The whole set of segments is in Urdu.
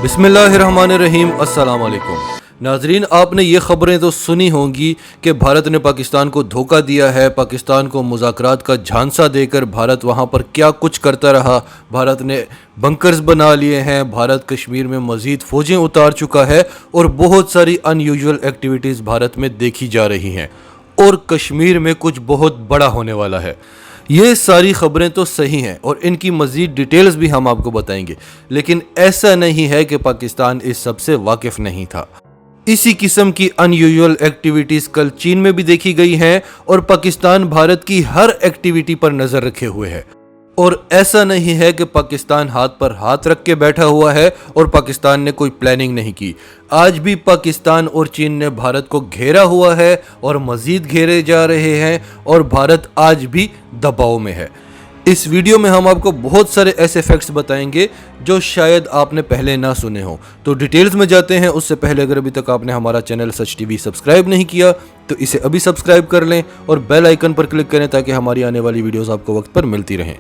بسم اللہ الرحمن الرحیم، السلام علیکم ناظرین۔ آپ نے یہ خبریں تو سنی ہوں گی کہ بھارت نے پاکستان کو دھوکہ دیا ہے، پاکستان کو مذاکرات کا جھانسا دے کر بھارت وہاں پر کیا کچھ کرتا رہا، بھارت نے بنکرز بنا لیے ہیں، بھارت کشمیر میں مزید فوجیں اتار چکا ہے اور بہت ساری ان یوزول ایکٹیویٹیز بھارت میں دیکھی جا رہی ہیں اور کشمیر میں کچھ بہت بڑا ہونے والا ہے۔ یہ ساری خبریں تو صحیح ہیں اور ان کی مزید ڈیٹیلز بھی ہم آپ کو بتائیں گے، لیکن ایسا نہیں ہے کہ پاکستان اس سب سے واقف نہیں تھا۔ اسی قسم کی ان یوزول ایکٹیویٹیز کل چین میں بھی دیکھی گئی ہیں اور پاکستان بھارت کی ہر ایکٹیویٹی پر نظر رکھے ہوئے ہے، اور ایسا نہیں ہے کہ پاکستان ہاتھ پر ہاتھ رکھ کے بیٹھا ہوا ہے اور پاکستان نے کوئی پلاننگ نہیں کی۔ آج بھی پاکستان اور چین نے بھارت کو گھیرا ہوا ہے اور مزید گھیرے جا رہے ہیں، اور بھارت آج بھی دباؤ میں ہے۔ اس ویڈیو میں ہم آپ کو بہت سارے ایسے فیکٹس بتائیں گے جو شاید آپ نے پہلے نہ سنے ہوں۔ تو ڈیٹیلز میں جاتے ہیں، اس سے پہلے اگر ابھی تک آپ نے ہمارا چینل سچ ٹی وی سبسکرائب نہیں کیا تو اسے ابھی سبسکرائب کر لیں اور بیل آئیکن پر کلک کریں تاکہ ہماری آنے والی ویڈیوز آپ کو وقت پر ملتی رہیں۔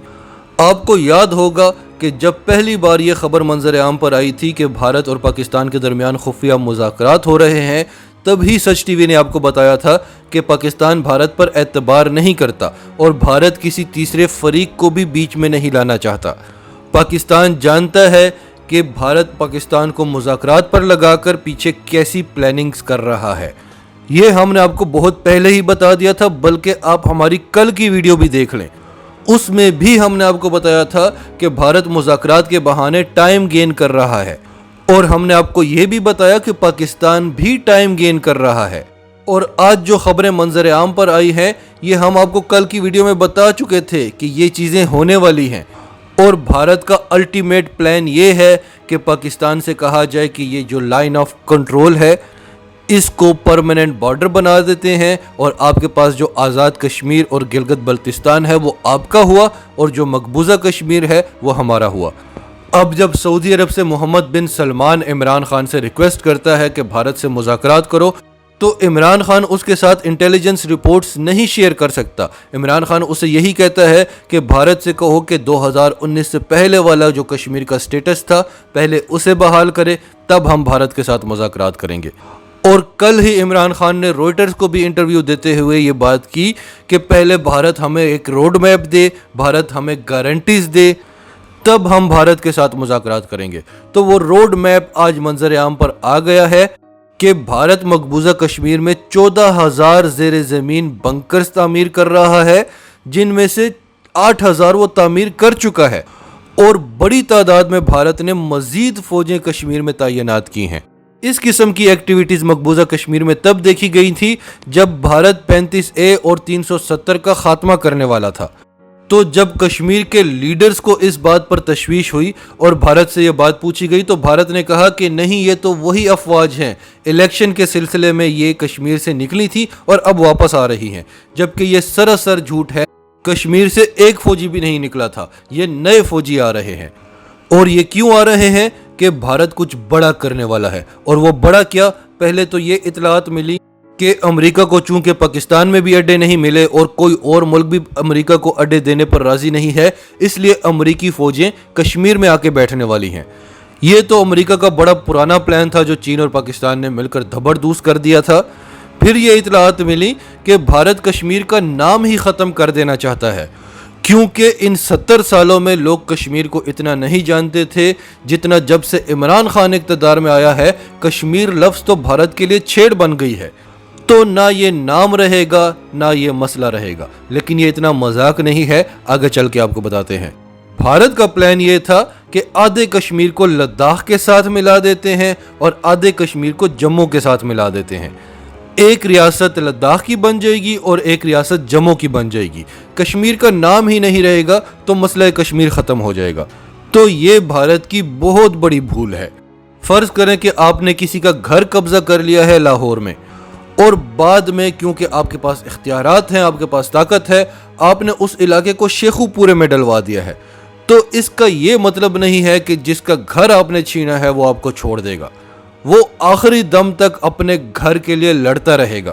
آپ کو یاد ہوگا کہ جب پہلی بار یہ خبر منظر عام پر آئی تھی کہ بھارت اور پاکستان کے درمیان خفیہ مذاکرات ہو رہے ہیں، تبھی سچ ٹی وی نے آپ کو بتایا تھا کہ پاکستان بھارت پر اعتبار نہیں کرتا اور بھارت کسی تیسرے فریق کو بھی بیچ میں نہیں لانا چاہتا۔ پاکستان جانتا ہے کہ بھارت پاکستان کو مذاکرات پر لگا کر پیچھے کیسی پلاننگز کر رہا ہے۔ یہ ہم نے آپ کو بہت پہلے ہی بتا دیا تھا، بلکہ آپ ہماری کل کی ویڈیو بھی دیکھ لیں، اس میں بھی ہم نے آپ کو بتایا تھا کہ بھارت مذاکرات کے بہانے ٹائم گین کر رہا ہے، اور ہم نے آپ کو یہ بھی بتایا کہ پاکستان بھی ٹائم گین کر رہا ہے۔ اور آج جو خبریں منظر عام پر آئی ہیں، یہ ہم آپ کو کل کی ویڈیو میں بتا چکے تھے کہ یہ چیزیں ہونے والی ہیں، اور بھارت کا الٹیمیٹ پلان یہ ہے کہ پاکستان سے کہا جائے کہ یہ جو لائن آف کنٹرول ہے اس کو پرماننٹ بارڈر بنا دیتے ہیں، اور آپ کے پاس جو آزاد کشمیر اور گلگت بلتستان ہے وہ آپ کا ہوا، اور جو مقبوضہ کشمیر ہے وہ ہمارا ہوا۔ اب جب سعودی عرب سے محمد بن سلمان عمران خان سے ریکویسٹ کرتا ہے کہ بھارت سے مذاکرات کرو، تو عمران خان اس کے ساتھ انٹیلیجنس رپورٹس نہیں شیئر کر سکتا۔ عمران خان اسے یہی کہتا ہے کہ بھارت سے کہو کہ 2019 سے پہلے والا جو کشمیر کا سٹیٹس تھا پہلے اسے بحال کرے، تب ہم بھارت کے ساتھ مذاکرات کریں گے۔ اور کل ہی عمران خان نے روئٹرز کو بھی انٹرویو دیتے ہوئے یہ بات کی کہ پہلے بھارت ہمیں ایک روڈ میپ دے، بھارت ہمیں گارنٹیز دے، تب ہم بھارت کے ساتھ مذاکرات کریں گے۔ تو وہ روڈ میپ آج منظر عام پر آ گیا ہے کہ بھارت مقبوضہ کشمیر میں 14,000 زیر زمین بنکرز تعمیر کر رہا ہے، جن میں سے 8,000 وہ تعمیر کر چکا ہے، اور بڑی تعداد میں بھارت نے مزید فوجیں کشمیر میں تعینات کی ہیں۔ اس قسم کی ایکٹیویٹیز مقبوضہ کشمیر میں تب دیکھی گئی تھی جب بھارت 35A اور 370 کا خاتمہ کرنے والا تھا۔ تو جب کشمیر کے لیڈرز کو اس بات پر تشویش ہوئی اور بھارت سے یہ بات پوچھی گئی تو بھارت نے کہا کہ نہیں، یہ تو وہی افواج ہیں، الیکشن کے سلسلے میں یہ کشمیر سے نکلی تھی اور اب واپس آ رہی ہیں، جبکہ یہ سراسر جھوٹ ہے۔ کشمیر سے ایک فوجی بھی نہیں نکلا تھا، یہ نئے فوجی آ رہے ہیں۔ اور یہ کیوں آ رہے ہیں؟ کہ بھارت کچھ بڑا کرنے والا ہے، اور وہ بڑا کیا؟ پہلے تو یہ اطلاعات ملی کہ امریکہ کو چونکہ پاکستان میں بھی اڈے نہیں ملے اور کوئی اور ملک بھی امریکہ کو اڈے دینے پر راضی نہیں ہے، اس لیے امریکی فوجیں کشمیر میں آ کے بیٹھنے والی ہیں۔ یہ تو امریکہ کا بڑا پرانا پلان تھا جو چین اور پاکستان نے مل کر دھبردوز کر دیا تھا۔ پھر یہ اطلاعات ملی کہ بھارت کشمیر کا نام ہی ختم کر دینا چاہتا ہے، کیونکہ ان 70 سالوں میں لوگ کشمیر کو اتنا نہیں جانتے تھے جتنا جب سے عمران خان اقتدار میں آیا ہے۔ کشمیر لفظ تو بھارت کے لیے چھیڑ بن گئی ہے، تو نہ یہ نام رہے گا نہ یہ مسئلہ رہے گا۔ لیکن یہ اتنا مذاق نہیں ہے، آگے چل کے آپ کو بتاتے ہیں۔ بھارت کا پلان یہ تھا کہ آدھے کشمیر کو لداخ کے ساتھ ملا دیتے ہیں اور آدھے کشمیر کو جموں کے ساتھ ملا دیتے ہیں۔ ایک ریاست لداخ کی بن جائے گی اور ایک ریاست جموں کی بن جائے گی، کشمیر کا نام ہی نہیں رہے گا، تو مسئلہ کشمیر ختم ہو جائے گا۔ تو یہ بھارت کی بہت بڑی بھول ہے۔ فرض کریں کہ آپ نے کسی کا گھر قبضہ کر لیا ہے لاہور میں، اور بعد میں کیونکہ آپ کے پاس اختیارات ہیں، آپ کے پاس طاقت ہے، آپ نے اس علاقے کو شیخو پورے میں ڈلوا دیا ہے، تو اس کا یہ مطلب نہیں ہے کہ جس کا گھر آپ نے چھینا ہے وہ آپ کو چھوڑ دے گا۔ وہ آخری دم تک اپنے گھر کے لیے لڑتا رہے گا۔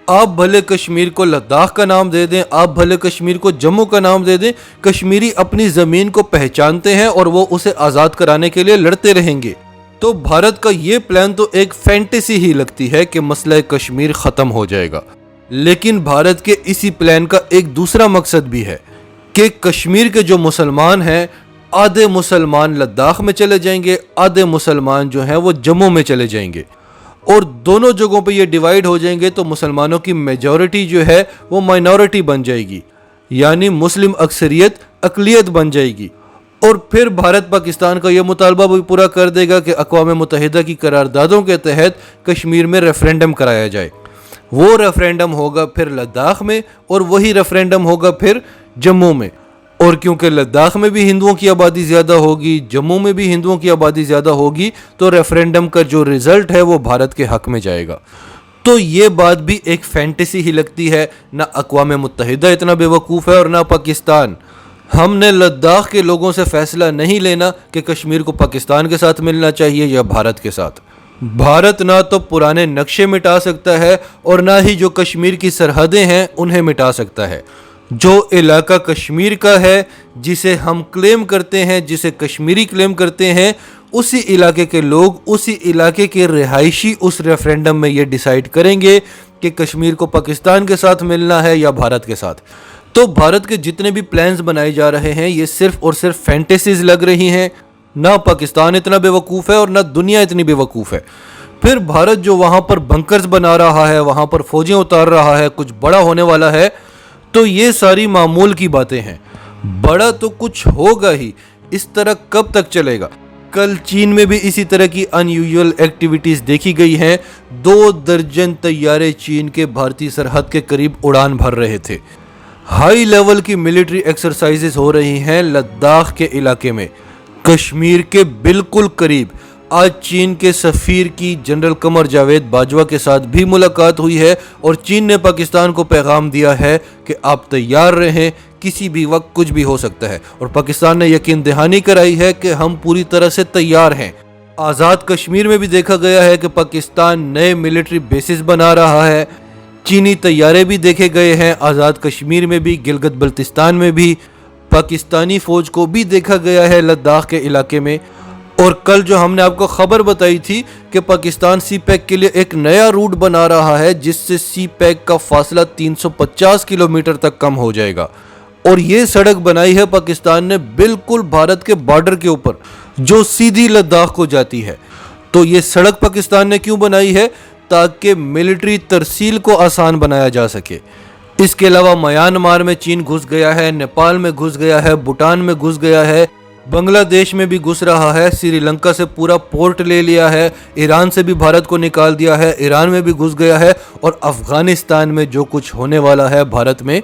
آپ بھلے کشمیر کو لداخ کا نام دے دیں، آپ بھلے کشمیر کو جموں کا نام دے دیں، کشمیری اپنی زمین کو پہچانتے ہیں اور وہ اسے آزاد کرانے کے لیے لڑتے رہیں گے۔ تو بھارت کا یہ پلان تو ایک فینٹیسی ہی لگتی ہے کہ مسئلہ کشمیر ختم ہو جائے گا، لیکن بھارت کے اسی پلان کا ایک دوسرا مقصد بھی ہے کہ کشمیر کے جو مسلمان ہیں، آدھے مسلمان لداخ میں چلے جائیں گے، آدھے مسلمان جو ہیں وہ جموں میں چلے جائیں گے، اور دونوں جگہوں پہ یہ ڈیوائیڈ ہو جائیں گے تو مسلمانوں کی میجورٹی جو ہے وہ مائنورٹی بن جائے گی، یعنی مسلم اکثریت اقلیت بن جائے گی۔ اور پھر بھارت پاکستان کا یہ مطالبہ بھی پورا کر دے گا کہ اقوام متحدہ کی قراردادوں کے تحت کشمیر میں ریفرینڈم کرایا جائے۔ وہ ریفرینڈم ہوگا پھر لداخ میں، اور وہی ریفرینڈم ہوگا پھر جموں میں، اور کیونکہ لداخ میں بھی ہندوؤں کی آبادی زیادہ ہوگی، جموں میں بھی ہندوؤں کی آبادی زیادہ ہوگی، تو ریفرینڈم کا جو رزلٹ ہے وہ بھارت کے حق میں جائے گا۔ تو یہ بات بھی ایک فینٹیسی ہی لگتی ہے، نہ اقوام متحدہ اتنا بے وقوف ہے اور نہ پاکستان۔ ہم نے لداخ کے لوگوں سے فیصلہ نہیں لینا کہ کشمیر کو پاکستان کے ساتھ ملنا چاہیے یا بھارت کے ساتھ۔ بھارت نہ تو پرانے نقشے مٹا سکتا ہے اور نہ ہی جو کشمیر کی سرحدیں ہیں انہیں مٹا سکتا ہے۔ جو علاقہ کشمیر کا ہے، جسے ہم کلیم کرتے ہیں، جسے کشمیری کلیم کرتے ہیں، اسی علاقے کے لوگ، اسی علاقے کے رہائشی اس ریفرینڈم میں یہ ڈیسائیڈ کریں گے کہ کشمیر کو پاکستان کے ساتھ ملنا ہے یا بھارت کے ساتھ۔ تو بھارت کے جتنے بھی پلانز بنائے جا رہے ہیں یہ صرف اور صرف فینٹیسیز لگ رہی ہیں، نہ پاکستان اتنا بے وقوف ہے اور نہ دنیا اتنی بے وقوف ہے۔ پھر بھارت جو وہاں پر بنکرز بنا رہا ہے، وہاں پر فوجیں اتار رہا ہے، کچھ بڑا ہونے والا ہے، تو یہ ساری معمول کی باتیں ہیں۔ بڑا تو کچھ ہوگا ہی، اس طرح کب تک چلے گا؟ کل چین میں بھی اسی طرح کی ان یوزول ایکٹیویٹیز دیکھی گئی ہیں۔ 2 درجن طیارے چین کے بھارتی سرحد کے قریب اڑان بھر رہے تھے۔ ہائی لیول کی ملٹری ایکسرسائزز ہو رہی ہیں لداخ کے علاقے میں، کشمیر کے بالکل قریب۔ آج چین کے سفیر کی جنرل قمر جاوید باجوہ کے ساتھ بھی ملاقات ہوئی ہے، اور چین نے پاکستان کو پیغام دیا ہے کہ آپ تیار رہیں، کسی بھی وقت کچھ بھی ہو سکتا ہے، اور پاکستان نے یقین دہانی کرائی ہے کہ ہم پوری طرح سے تیار ہیں۔ آزاد کشمیر میں بھی دیکھا گیا ہے کہ پاکستان نئے ملٹری بیسز بنا رہا ہے، چینی طیارے بھی دیکھے گئے ہیں آزاد کشمیر میں بھی، گلگت بلتستان میں بھی، پاکستانی فوج کو بھی دیکھا گیا ہے لداخ کے علاقے میں۔ اور کل جو ہم نے آپ کو خبر بتائی تھی کہ پاکستان سی پیک کے لیے ایک نیا روٹ بنا رہا ہے جس سے سی پیک کا فاصلہ 350 کلومیٹر تک کم ہو جائے گا، اور یہ سڑک بنائی ہے پاکستان نے بالکل بھارت کے بارڈر کے اوپر جو سیدھی لداخ کو جاتی ہے۔ تو یہ سڑک پاکستان نے کیوں بنائی ہے؟ تاکہ ملٹری ترسیل کو آسان بنایا جا سکے۔ اس کے علاوہ میانمار میں چین گھس گیا ہے، نیپال میں گھس گیا ہے، بھوٹان میں گھس گیا ہے، بنگلہ دیش میں بھی گھس رہا ہے، سری لنکا سے پورا پورٹ لے لیا ہے، ایران سے بھی بھارت کو نکال دیا ہے، ایران میں بھی گھس گیا ہے، اور افغانستان میں جو کچھ ہونے والا ہے بھارت میں۔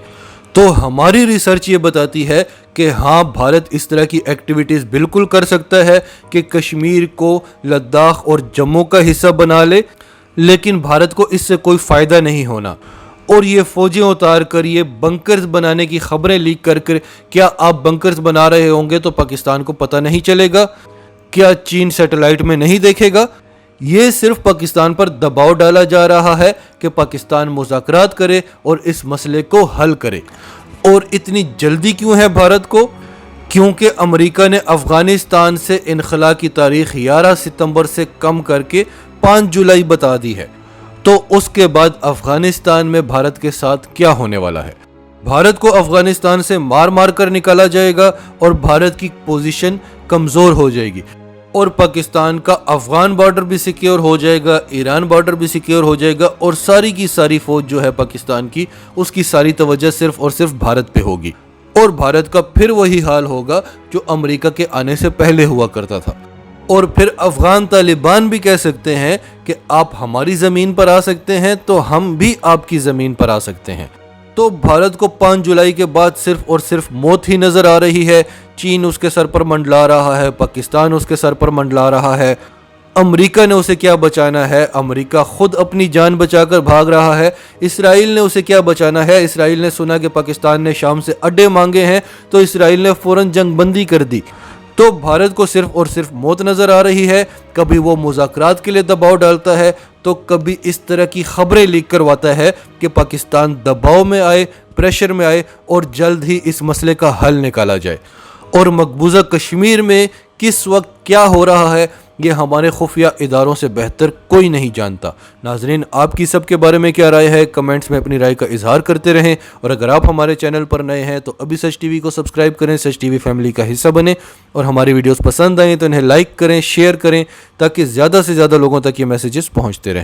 تو ہماری ریسرچ یہ بتاتی ہے کہ ہاں، بھارت اس طرح کی ایکٹیویٹیز بالکل کر سکتا ہے کہ کشمیر کو لداخ اور جموں کا حصہ بنا لے، لیکن بھارت کو اس سے کوئی فائدہ نہیں ہونا۔ اور یہ فوجیں اتار کر، یہ بنکرز بنانے کی خبریں لیک کر کر، کیا آپ بنکرز بنا رہے ہوں گے تو پاکستان کو پتہ نہیں چلے گا؟ کیا چین سیٹلائٹ میں نہیں دیکھے گا؟ یہ صرف پاکستان پر دباؤ ڈالا جا رہا ہے کہ پاکستان مذاکرات کرے اور اس مسئلے کو حل کرے۔ اور اتنی جلدی کیوں ہے بھارت کو؟ کیونکہ امریکہ نے افغانستان سے انخلا کی تاریخ 11 ستمبر سے کم کر کے 5 جولائی بتا دی ہے۔ تو اس کے بعد افغانستان میں بھارت کے ساتھ کیا ہونے والا ہے؟ بھارت کو افغانستان سے مار مار کر نکالا جائے گا اور بھارت کی پوزیشن کمزور ہو جائے گی، اور پاکستان کا افغان بارڈر بھی سیکیور ہو جائے گا، ایران بارڈر بھی سیکیور ہو جائے گا، اور ساری کی ساری فوج جو ہے پاکستان کی، اس کی ساری توجہ صرف اور صرف بھارت پہ ہوگی، اور بھارت کا پھر وہی حال ہوگا جو امریکہ کے آنے سے پہلے ہوا کرتا تھا۔ اور پھر افغان طالبان بھی کہہ سکتے ہیں کہ آپ ہماری زمین پر آ سکتے ہیں تو ہم بھی آپ کی زمین پر آ سکتے ہیں۔ تو بھارت کو 5 جولائی کے بعد صرف اور صرف موت ہی نظر آ رہی ہے۔ چین اس کے سر پر منڈلا رہا ہے، پاکستان اس کے سر پر منڈلا رہا ہے، امریکہ نے اسے کیا بچانا ہے؟ امریکہ خود اپنی جان بچا کر بھاگ رہا ہے۔ اسرائیل نے اسے کیا بچانا ہے؟ اسرائیل نے سنا کہ پاکستان نے شام سے اڈے مانگے ہیں تو اسرائیل نے فوراً جنگ بندی کر دی۔ تو بھارت کو صرف اور صرف موت نظر آ رہی ہے۔ کبھی وہ مذاکرات کے لیے دباؤ ڈالتا ہے تو کبھی اس طرح کی خبریں لیک کرواتا ہے کہ پاکستان دباؤ میں آئے، پریشر میں آئے، اور جلد ہی اس مسئلے کا حل نکالا جائے۔ اور مقبوضہ کشمیر میں کس وقت کیا ہو رہا ہے یہ ہمارے خفیہ اداروں سے بہتر کوئی نہیں جانتا۔ ناظرین، آپ کی سب کے بارے میں کیا رائے ہے؟ کمنٹس میں اپنی رائے کا اظہار کرتے رہیں، اور اگر آپ ہمارے چینل پر نئے ہیں تو ابھی سچ ٹی وی کو سبسکرائب کریں، سچ ٹی وی فیملی کا حصہ بنیں، اور ہماری ویڈیوز پسند آئیں تو انہیں لائک کریں، شیئر کریں، تاکہ زیادہ سے زیادہ لوگوں تک یہ میسیجز پہنچتے رہیں۔